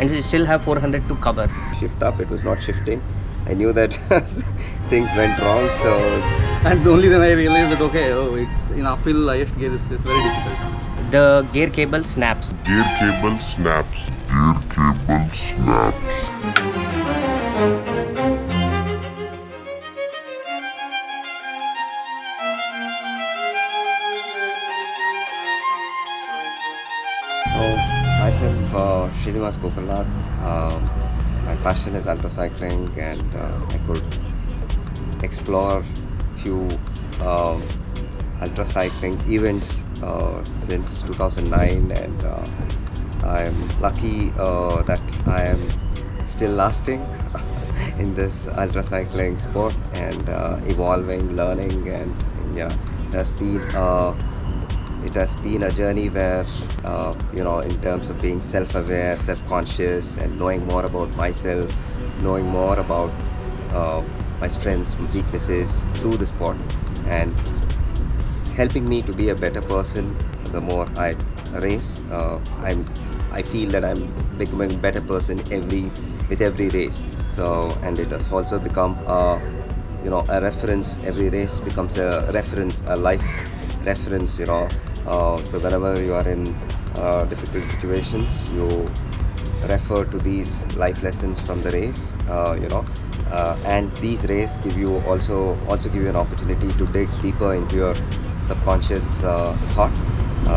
and you still have 400 to cover. Shift up, it was not shifting. I knew that things went wrong, so And only then I realized that okay, in uphill highest gear is very difficult. The gear cable snaps. Gear cable snaps. Gear cable snaps. myself, Srini my passion is ultra cycling, and I could explore few ultra cycling events since 2009, and I'm lucky that I am still lasting in this ultra cycling sport, and evolving, learning, and yeah, it has been a journey where in terms of being self-aware, self-conscious, and knowing more about myself, knowing more about my strengths, weaknesses through the sport, and it's helping me to be a better person. The more I race, I feel that I'm becoming a better person with every race. So, and it has also become a reference. Every race becomes a reference, a life reference. So whenever you are in difficult situations, you refer to these life lessons from the race. And these races give you also give you an opportunity to dig deeper into your subconscious thought,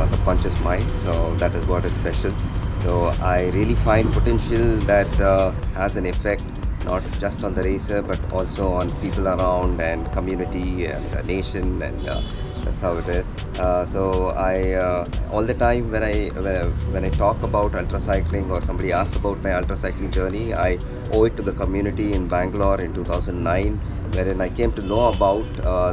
subconscious mind. So that is what is special. So I really find potential that has an effect not just on the racer but also on people around, and community, and the nation, and that's how it is. So I all the time when I talk about ultra cycling, or somebody asks about my ultra cycling journey, I owe it to the community in Bangalore in 2009, wherein I came to know about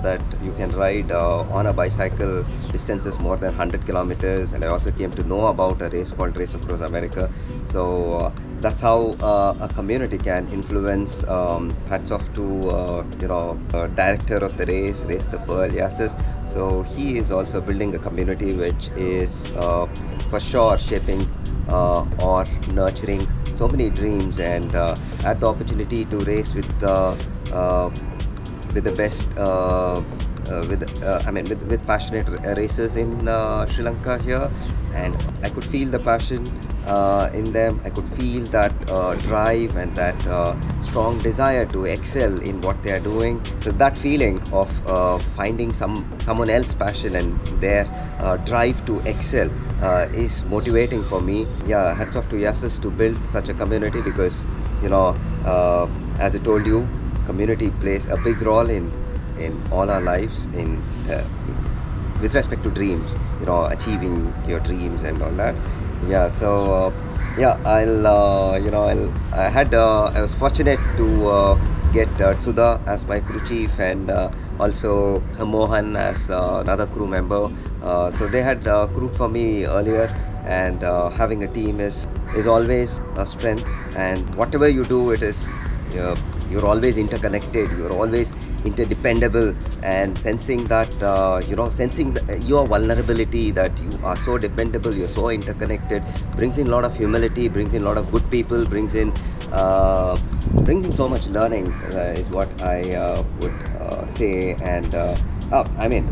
that you can ride on a bicycle distances more than 100 kilometers, and I also came to know about a race called Race Across America. So that's how a community can influence. Hats off to director of the race the Pearl, yes. So he is also building a community which is for sure shaping or nurturing so many dreams, and had the opportunity to race with the best with passionate racers in Sri Lanka here, and I could feel the passion in them. I could feel that drive and that strong desire to excel in what they are doing. So that feeling of finding someone else's passion and their drive to excel is motivating for me. Yeah, hats off to Yasis to build such a community, because as I told you, community plays a big role in all our lives with respect to dreams, achieving your dreams and all that. Yeah, so I was fortunate to get Sudha as my crew chief, and also Mohan as another crew member. So they had crewed for me earlier, and having a team is always a strength. And whatever you do, it is you're always interconnected, you're always interdependable, and sensing that your vulnerability, that you are so dependable, you're so interconnected, brings in a lot of humility, brings in a lot of good people, brings in so much learning, is what I would say. And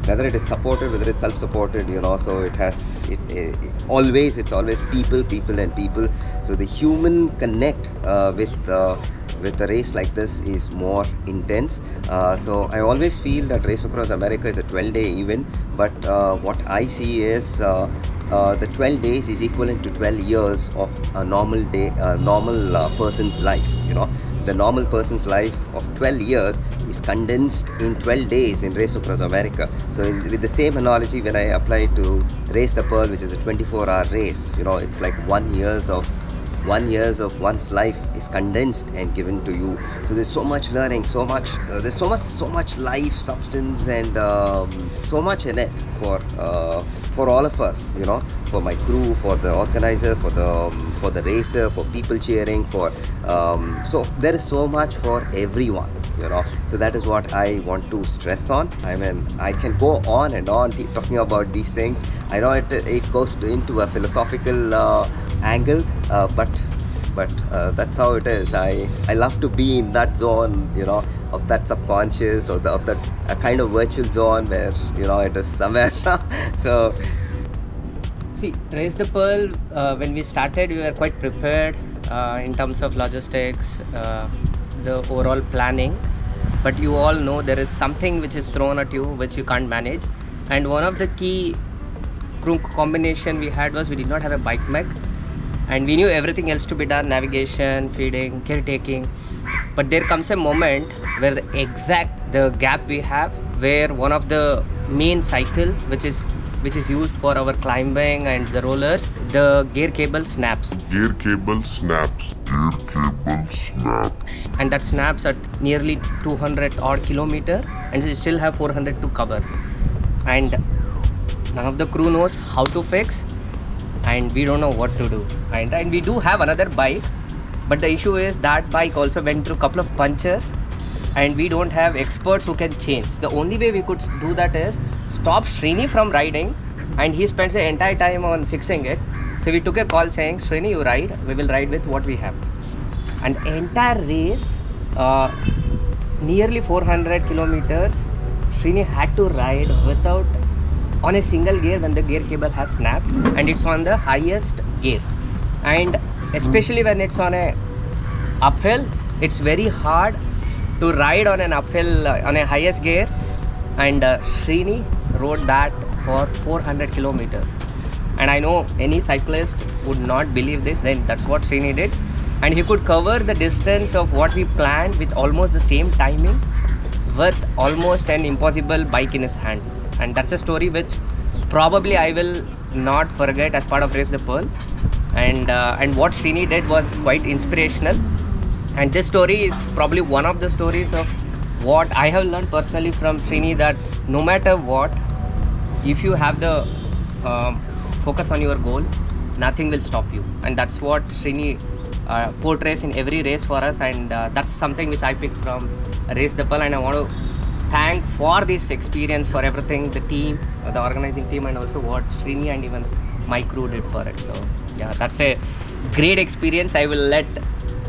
whether it is supported, whether it's self-supported, so it's always people and people. So the human connect with a race like this is more intense. So I always feel that Race Across America is a 12-day event, but what I see is the 12 days is equivalent to 12 years of a normal day, normal person's life. The normal person's life of 12 years is condensed in 12 days in Race Across America. So with the same analogy, when I apply to Race the Pearl, which is a 24-hour race, it's like 1 years of one's life is condensed and given to you. So there's so much learning, there's so much life substance, and so much in it for all of us, for my crew, for the organizer, for the racer, for people cheering, so there is so much for everyone. So that is what I want to stress on. I can go on and on talking about these things. I know it goes into a philosophical angle, but but that's how it is. I love to be in that zone, of that subconscious, or of that kind of virtual zone where it is somewhere. So See, Raise the Pearl, when we started, we were quite prepared in terms of logistics, the overall planning. But you all know there is something which is thrown at you which you can't manage. And one of the key combination we had was we did not have a bike mech. And we knew everything else to be done, navigation, feeding, caretaking. But there comes a moment where the gap we have, where one of the main cycle which is used for our climbing and the rollers, the gear cable snaps. Gear cable snaps. Gear cable snaps. And that snaps at nearly 200 odd kilometer, and we still have 400 to cover. And none of the crew knows how to fix, and we don't know what to do. And we do have another bike, but the issue is that bike also went through a couple of punctures, and we don't have experts who can change. The only way we could do that is stop Srini from riding, and he spends the entire time on fixing it. So we took a call saying, Srini, you ride, we will ride with what we have. And entire race, nearly 400 kilometers, Srini had to ride without on a single gear when the gear cable has snapped, and it's on the highest gear. And especially when it's on a uphill, it's very hard to ride on an uphill on a highest gear. And Srini rode that for 400 kilometers. And I know any cyclist would not believe this, then that's what Srini did. And he could cover the distance of what we planned with almost the same timing, with almost an impossible bike in his hand. And that's a story which probably I will not forget as part of Raise the Pearl. And what Srini did was quite inspirational. And this story is probably one of the stories of what I have learned personally from Srini, that no matter what, if you have the focus on your goal, nothing will stop you. And that's what Srini portrays in every race for us. And that's something which I picked from Raise the Pearl. And I want to thank for this experience, for everything, the team, the organizing team, and also what Srini and even my crew did for it. So yeah, that's a great experience. I will let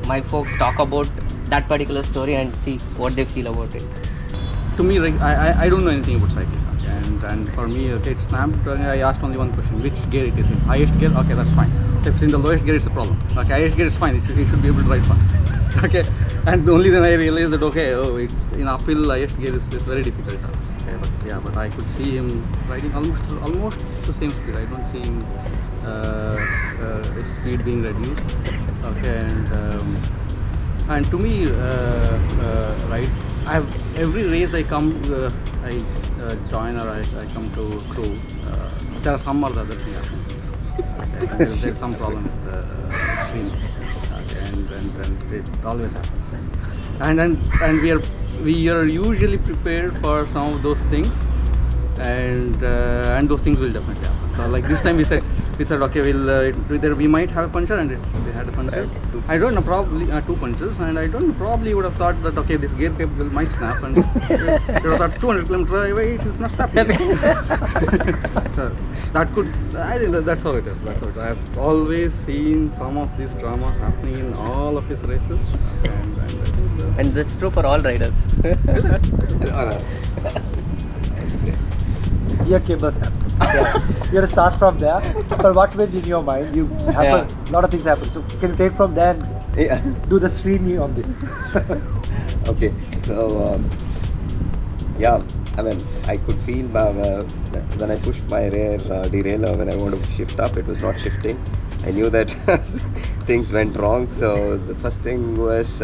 my folks talk about that particular story and see what they feel about it. To me, like, I don't know anything about cycling. And for me, okay, it snapped. I asked only one question: which gear it is in? Highest gear? Okay, that's fine. If it's in the lowest gear, it's a problem. Okay, highest gear is fine. It should be able to ride fine. Okay, and only then I realized that in uphill highest gear is very difficult. Okay, but I could see him riding almost the same speed. I don't see him his speed being reduced. Okay, and to me, right, every race I come, I join or I come to crew. There are some or the other thing happening. Okay, and there's some problem with Srini. Okay, and it always happens. And we are usually prepared for some of those things, and those things will definitely happen. So like this time we said okay, we'll we might have a puncture, and we had a puncture. I don't know, probably 2 punches, and I don't know, probably would have thought that okay, this gear cable might snap, and it was at 200 kilometers away, it is not snapping. So that could, I think that's how it is. That's how it is. I've always seen some of these dramas happening in all of his races, and I think And that's true for all riders. Gear cable snap. Yeah. You have to start from there. But what went in your mind? A lot of things happen. So can you take from there and do the Srini on this? Okay, so I mean, I could feel when I pushed my rear derailleur, when I wanted to shift up, it was not shifting. I knew that things went wrong. So the first thing was,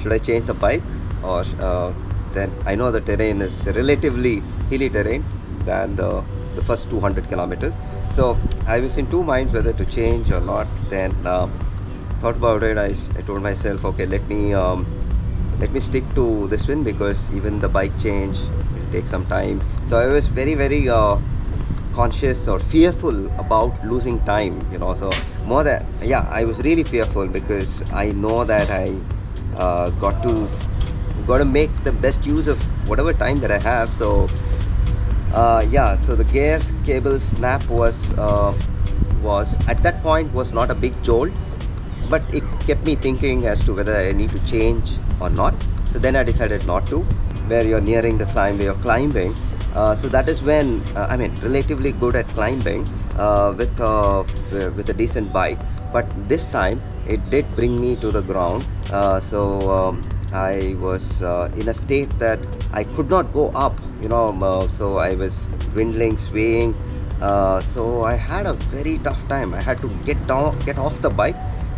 should I change the bike, or then I know the terrain is relatively hilly terrain than the first 200 kilometers. So I was in two minds whether to change or not. Then thought about it. I told myself, okay, let me stick to this one, because even the bike change will take some time. So I was very, very conscious or fearful about losing time, so more than, I was really fearful, because I know that I got to make the best use of whatever time that I have. So so the gear cable snap was was at that point was not a big jolt, but it kept me thinking as to whether I need to change or not. So then I decided not to. Where you're nearing the climb, where you're climbing, so that is when relatively good at climbing with a decent bike. But this time it did bring me to the ground. I was in a state that I could not go up, so I was dwindling, swaying. So I had a very tough time. I had to get off the bike,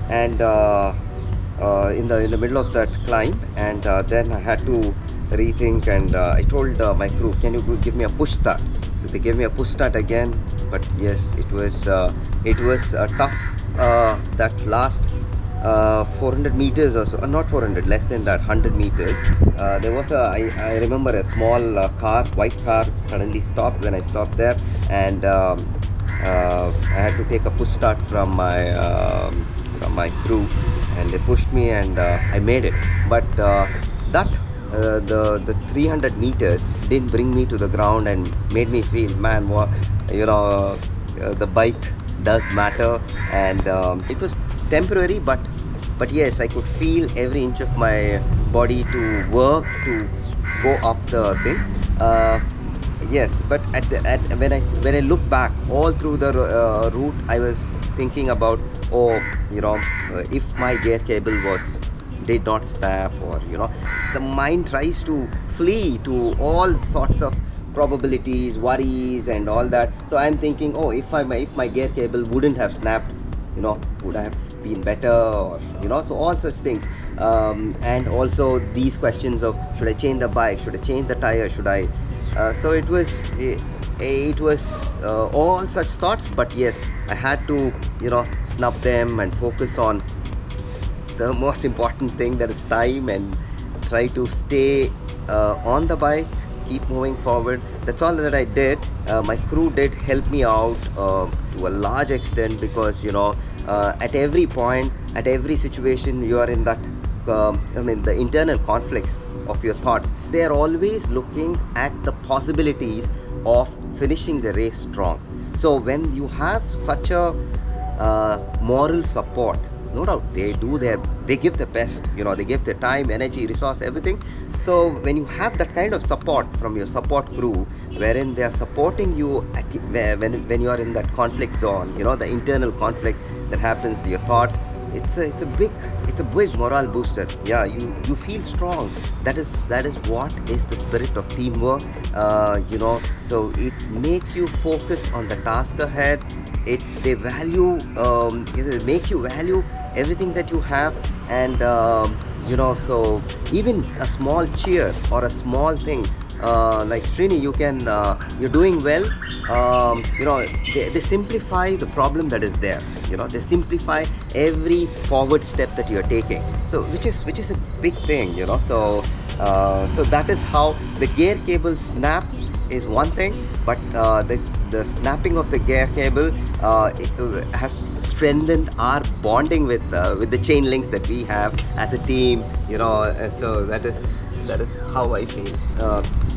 and in the middle of that climb, and then I had to rethink. And I told my crew, "Can you give me a push start?" So they gave me a push start again. But yes, it was tough. That last 400 meters or so, not 400, less than that, 100 meters. There was I remember a small white car suddenly stopped when I stopped there, and I had to take a push start from my crew, and they pushed me, and I made it. But the 300 meters didn't bring me to the ground and made me feel, man, the bike does matter. And it was temporary, but yes, I could feel every inch of my body to work to go up the thing. Yes, but when I look back all through the route, I was thinking about, if my gear cable did not snap, or the mind tries to flee to all sorts of probabilities, worries, and all that. So I'm thinking, if my gear cable wouldn't have snapped, would I have been better, or so all such things. And also these questions of, should I change the bike, should I change the tire, should I so it was all such thoughts. But yes, I had to snub them and focus on the most important thing, that is time, and try to stay on the bike, keep moving forward. That's all that I did. My crew did help me out to a large extent, because at every point, at every situation, you are in that the internal conflicts of your thoughts. They are always looking at the possibilities of finishing the race strong. So when you have such a moral support, no doubt they give their best, they give their time, energy, resource, everything. So when you have that kind of support from your support crew, wherein they are supporting you when you are in that conflict zone, the internal conflict that happens, your thoughts, it's a big morale booster. Yeah, you feel strong. That is what is the spirit of teamwork. So it makes you focus on the task ahead. It make you value everything that you have. And so even a small cheer or a small thing, like Srini, you're doing well. They simplify the problem that is there. They simplify every forward step that you're taking. So which is a big thing. So that is how the gear cable snaps is one thing, but the snapping of the gear cable has strengthened our bonding with the chain links that we have as a team. So that is how I feel.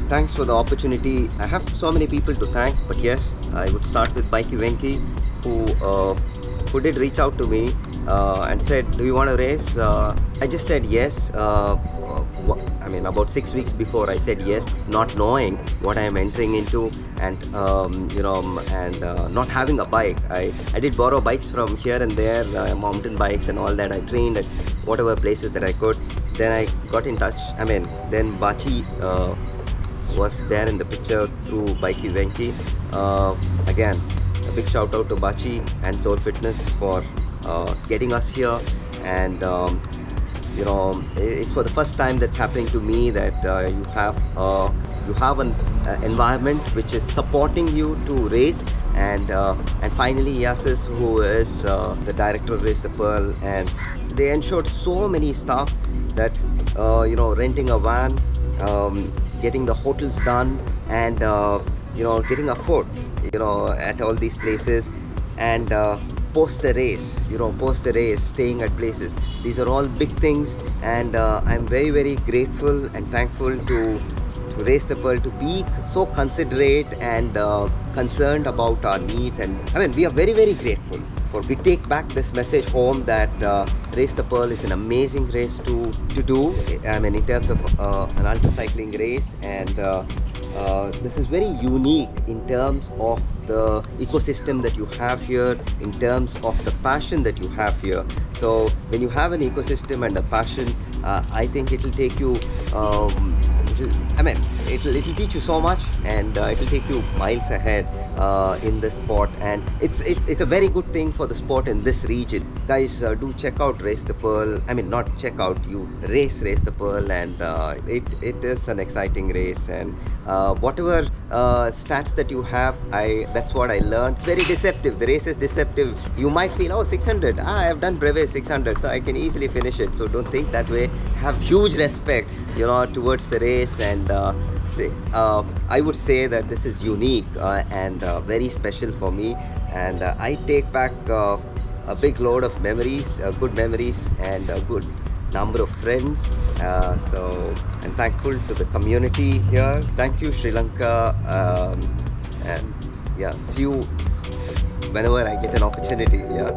Thanks for the opportunity. I have so many people to thank, but yes, I would start with Bikey Venki, who did reach out to me and said, "Do you want to race?" I just said yes. About 6 weeks before, I said yes, not knowing what I am entering into, and not having a bike. I did borrow bikes from here and there, mountain bikes and all that. I trained at whatever places that I could. Then I got in touch. Then Bachi was there in the picture through Bikey Venki. Again, a big shout out to Bachi and Soul Fitness for getting us here. And it's for the first time that's happening to me that you have an environment which is supporting you to race. And finally Yasis, who is the director of Race the Pearl, and they ensured so many stuff that renting a van, getting the hotels done, and getting a food at all these places, and post the race, staying at places. These are all big things, and I'm very, very grateful and thankful to to Race the Pearl to be so considerate and concerned about our needs. And I mean, we are very, very grateful. We take back this message home that Race the Pearl is an amazing race to do. I mean, in terms of an ultra cycling race, and this is very unique in terms of the ecosystem that you have here, in terms of the passion that you have here. So when you have an ecosystem and a passion, I think it will take you. It'll teach you so much, and it'll take you miles ahead in the sport, and it's a very good thing for the sport in this region. Guys, do check out Race the Pearl. I mean, not check out, you Race the Pearl, and it is an exciting race, and whatever stats that you have, that's what I learned. It's very deceptive. The race is deceptive. You might feel, oh, 600, I have done Brevet 600, so I can easily finish it. So don't think that way. Have huge respect, towards the race, and I would say that this is unique and very special for me, and I take back a big load of memories, good memories, and a good number of friends. So I'm thankful to the community here. Thank you, Sri Lanka, and yeah, see you whenever I get an opportunity. Yeah.